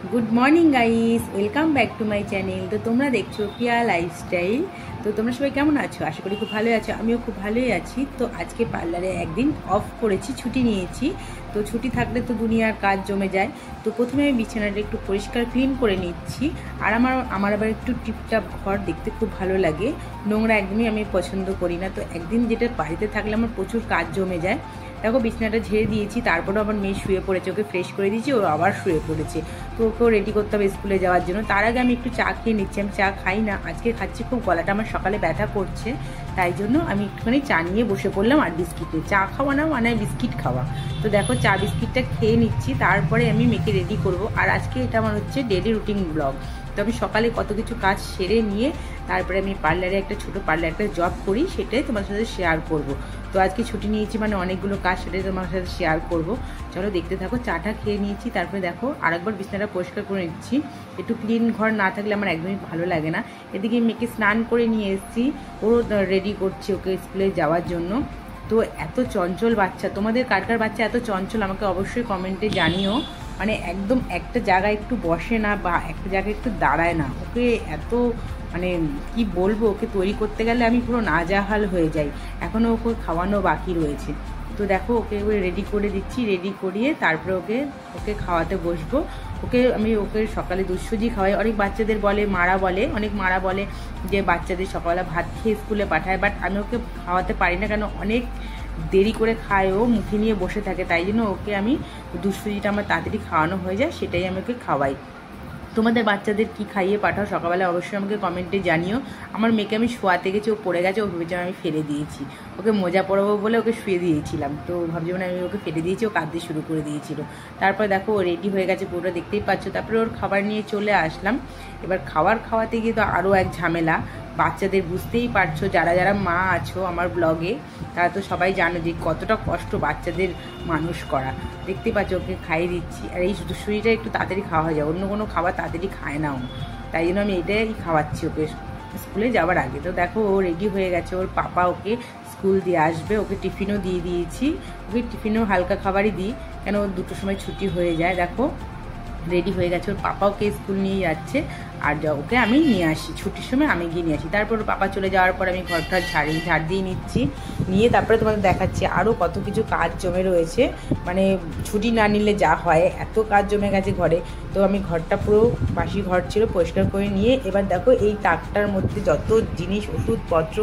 Good morning guys, welcome back to my channel. तो তোমরা দেখছো প্রিয়া লাইফস্টাইল। তো তোমরা সবাই কেমন আছো? আশা করি খুব ভালোই আছো, আমিও খুব ভালোই আছি। তো আজকে পার্লারে একদিন অফ করেছি, ছুটি নিয়েছি। তো ছুটি থাকলে তো দুনিয়ার কাজ জমে যায়। তো প্রথমে আমি বিছানাটা একটু পরিষ্কার ক্লিন করে নিচ্ছি। আর আমার আবার একটু টিপটাপ ঘর দেখতে খুব ভালো লাগে, নোংরা একদমই আমি পছন্দ করি না। তো একদিন যেটা বাড়িতে থাকলে আমার প্রচুর কাজ জমে যায়। দেখো বিছানাটা ঝেড়ে দিয়েছি, তারপরে আবার মেয়ে শুয়ে পড়েছে, ওকে ফ্রেশ করে দিয়েছি, ও আবার শুয়ে পড়েছে। তো ওকেও রেডি করতে হবে স্কুলে যাওয়ার জন্য। তার আগে আমি একটু চা খেয়ে নিচ্ছি। আমি চা খাই না, আজকে খাচ্ছি, খুব গলাটা আমার সকালে ব্যথা করছে, তাই জন্য আমি একটুখানি চা নিয়ে বসে পড়লাম। আর বিস্কিটে চা খাওয়া না মানে বিস্কিট খাওয়া। তো দেখো চা বিস্কিটটা খেয়ে নিচ্ছি, তারপরে আমি মেয়েকে রেডি করব। আর আজকে এটা আমার হচ্ছে ডেলি রুটিন ব্লগ। তো আমি সকালে কত কিছু কাজ সেরে নিয়ে তারপরে আমি পার্লারে একটা ছোটো পার্লারে একটা জব করি, সেটাই তোমার সাথে শেয়ার করব। তো আজকে ছুটি নিয়েছি মানে অনেকগুলো কাজ, সেটাই তোমার সাথে শেয়ার করব। চলো দেখতে থাকো। চাটা খেয়ে নিয়েছি, তারপরে দেখো আরেকবার বিছানাটা পরিষ্কার করে নিচ্ছি। একটু ক্লিন ঘর না থাকলে আমার একদমই ভালো লাগে না। এদিকে মেয়েকে স্নান করে নিয়ে এসেছি, ও রেডি করছি ওকে স্কুলে যাওয়ার জন্য। তো এত চঞ্চল বাচ্চা, তোমাদের কার কার বাচ্চা এত চঞ্চল আমাকে অবশ্যই কমেন্টে জানিও। মানে একদম একটা জায়গায় একটু বসে না বা একটা জায়গায় একটু দাঁড়ায় না। ওকে এত মানে কি বলবো, ওকে তৈরি করতে গেলে আমি পুরো নাজেহাল হয়ে যাই। এখনও ওকে খাওয়ানো বাকি রয়েছে। তো দেখো ওকে রেডি করে দিচ্ছি, রেডি করিয়ে তারপরে ওকে খাওয়াতে বসবো। ওকে সকালে দুধ সুজি খাওয়াই। অনেক বাচ্চাদের বলে, অনেক মারা বলে যে বাচ্চাদের সকালবেলা ভাত খেয়ে স্কুলে পাঠায়, বাট আমি ওকে খাওয়াতে পারি না, কেন অনেক দেরি করে খায়, ও মুখে নিয়ে বসে থাকে। তাই জন্য ওকে আমি দুধ সুজিটা আমার তাড়াতাড়ি খাওয়ানো হয়ে যায়, সেটাই আমি ওকে খাওয়াই। তোমাদের বাচ্চাদের কি খাইয়ে পাঠাও সকালবেলা অবশ্যই আমাকে কমেন্টে জানিও। আমার মেয়েকে আমি শোয়াতে গেছি, ও পড়ে গেছে, ও ভেবেছে আমি ফেলে দিয়েছি। ওকে মজা পড়াবো বলে ওকে শুয়ে দিয়েছিলাম, তো ভাবছি মানে আমি ওকে ফেলে দিয়েছি, ও কাঁদতে শুরু করে দিয়েছিল। তারপর দেখো ও রেডি হয়ে গেছে পুরোটা, দেখতেই পাচ্ছ। তারপরে ওর খাবার নিয়ে চলে আসলাম। এবার খাওয়াতে গিয়ে তো আরও এক ঝামেলা। বাচ্চাদের বুঝতেই পারছো, যারা যারা মা আছো আমার ব্লগে, তারা তো সবাই জানো যে কতটা কষ্ট বাচ্চাদের মানুষ করা। দেখতেই পাচ্ছ ওকে খাইয়ে দিচ্ছি। আর এই দুষ্টুরিটা একটু তাড়াতাড়ি খাওয়া হয়ে যায়, অন্য কোনো খাবার তাড়াতাড়ি খায় না ও, তাই জন্য আমি এটাই খাওয়াচ্ছি ওকে স্কুলে যাওয়ার আগে। তো দেখো ও রেডি হয়ে গেছে, ওর পাপা ওকে স্কুল দিয়ে আসবে, ওকে টিফিনও দিয়ে দিয়েছি। ওকে টিফিনেও হালকা খাবারই দিই, কেন ওর 2টোর সময় ছুটি হয়ে যায়। দেখো রেডি হয়ে গেছে, ওর পাপা ওকে স্কুল নিয়ে যাচ্ছে, আর ওকে আমি নিয়ে আসি, ছুটির সময় আমি গিয়ে নিয়ে আসি। তারপর ওর পাপা চলে যাওয়ার পর আমি ঘরটা ঝাড় দিয়ে নিচ্ছি, নিয়ে তারপরে তোমাদের দেখাচ্ছি আরও কত কিছু কাজ জমে রয়েছে। মানে ছুটি না নিলে যা হয়, এত কাজ জমে গেছে ঘরে। তো আমি ঘরটা পুরো বাসি ঘর ছিল পরিষ্কার করে নিয়ে এবার দেখো এই তাকটার মধ্যে যত জিনিস ওষুধপত্র,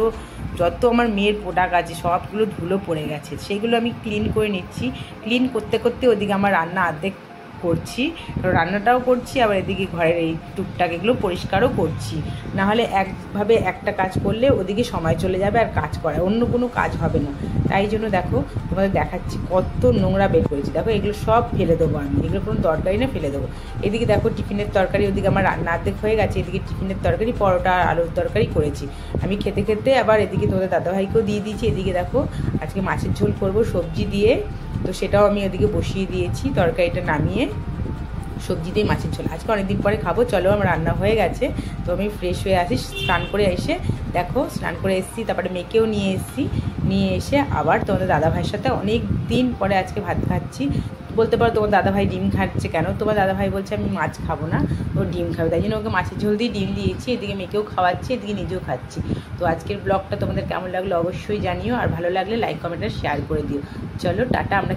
যত আমার মেয়ের প্রোডাক্ট আছে সবগুলো ধুলো পড়ে গেছে, সেগুলো আমি ক্লিন করে নিচ্ছি। ক্লিন করতে করতে ওদিকে আমার রান্না অর্ধেক করছি, রান্নাটাও করছি, আবার এদিকে ঘরের এই টুকটাক এগুলো পরিষ্কারও করছি। নাহলে একভাবে একটা কাজ করলে ওদিকে সময় চলে যাবে, আর কাজ করা অন্য কোনো কাজ হবে না। তাই জন্য দেখো তোমাদের দেখাচ্ছি কত নোংরা বের করেছি। দেখো এগুলো সব ফেলে দেবো আমি, এগুলো কোনো দরকারি না, ফেলে দেবো। এদিকে দেখো টিফিনের তরকারি, ওদিকে আমার রান্না অর্ধেক হয়ে গেছে। এদিকে টিফিনের তরকারি, পরোটা আর আলুর তরকারি করেছি আমি খেতে খেতে। আবার এদিকে তোমাদের দাদাভাইকেও দিয়ে দিয়েছি। এদিকে দেখো আজকে মাছের ঝোল করবো সবজি দিয়ে, তো সেটাও আমি ওদিকে বসিয়ে দিয়েছি। তরকারিটা নামিয়ে সবজি দিয়ে মাছের ঝোল আজকে অনেকদিন পরে খাবো। চলো আমার রান্না হয়ে গেছে, তো আমি ফ্রেশ হয়ে আসি। স্নান করে এসে দেখো স্নান করে এসেছি, তারপরে মেয়েকেও নিয়ে এসেছি। নিয়ে এসে আবার তোমাদের দাদাভাইয়ের সাথে অনেক দিন পরে আজকে ভাত খাচ্ছি। বলতে পারো তোমার দাদাভাই ডিম খাচ্ছে কেন, তোমার দাদাভাই বলছে আমি মাছ খাবো না, ও ডিম খাবে, তাই জন্য ওকে মাছের ঝোল দিয়ে ডিম দিয়েছি। এদিকে মেয়েকেও খাওয়াচ্ছি, এদিকে নিজেও খাচ্ছি। তো আজকের ব্লগটা তোমাদের কেমন লাগলো অবশ্যই জানিও, আর ভালো লাগলে লাইক কমেন্ট আর শেয়ার করে দিও। চলো টাটা, আমরা